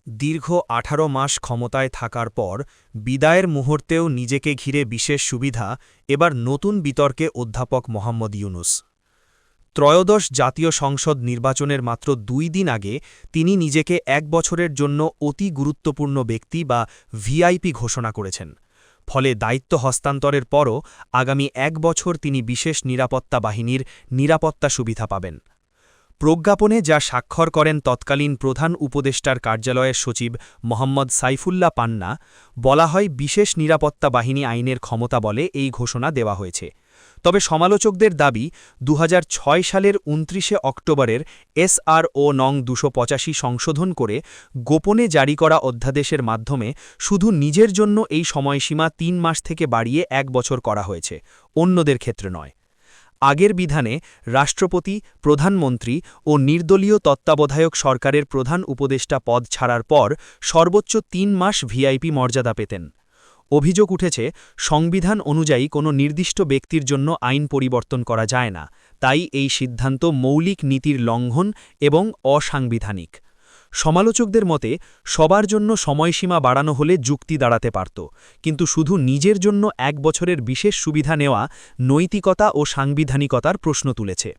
দীর্ঘ ১৮ মাস ক্ষমতায় থাকার পর বিদায়ের মুহূর্তেও নিজেকে ঘিরে বিশেষ সুবিধা এবার নতুন বিতর্কে অধ্যাপক মোহাম্মদ ইউনুস। ত্রয়োদশ জাতীয় সংসদ নির্বাচনের মাত্র ২ দিন আগে তিনি নিজেকে ১ বছরের জন্য অতি গুরুত্বপূর্ণ ব্যক্তি বা ভিআইপি ঘোষণা করেছেন। ফলে দায়িত্ব হস্তান্তরের পরও আগামী ১ বছর তিনি বিশেষ নিরাপত্তা বাহিনীর নিরাপত্তা সুবিধা পাবেন। প্রজ্ঞাপনে যা স্বাক্ষর করেন তৎকালীন প্রধান উপদেষ্টার কার্যালয়ের সচিব মোহাম্মদ সাইফুল্লাহ পান্না, বলা হয় বিশেষ নিরাপত্তা বাহিনী আইনের ক্ষমতা বলে এই ঘোষণা দেওয়া হয়েছে। তবে সমালোচকদের দাবি ২০০৬ সালের ২৯শে অক্টোবরের এসআরও নং ২৮৫ সংশোধন করে গোপনে জারি করা অধ্যাদেশের মাধ্যমে শুধু নিজের জন্য এই সময়সীমা ৩ মাস থেকে বাড়িয়ে ১ বছর করা হয়েছে, অন্যদের ক্ষেত্রে নয়। আগের বিধানে রাষ্ট্রপতি, প্রধানমন্ত্রী ও নির্দলীয় তত্ত্বাবধায়ক সরকারের প্রধান উপদেষ্টা পদ ছাড়ার পর সর্বোচ্চ ৩ মাস ভিআইপি মর্যাদা পেতেন। অভিযোগ উঠেছে, সংবিধান অনুযায়ী কোনো নির্দিষ্ট ব্যক্তির জন্য আইন পরিবর্তন করা যায় না, তাই এই সিদ্ধান্ত মৌলিক নীতির লঙ্ঘন এবং অসাংবিধানিক। সমালোচকদের মতে সবার জন্য সময়সীমা বাড়ানো হলে যুক্তি দাঁড়াতে পারত, কিন্তু শুধু নিজের জন্য ১ বছরের বিশেষ সুবিধা নেওয়া নৈতিকতা ও সাংবিধানিকতার প্রশ্ন তুলেছে।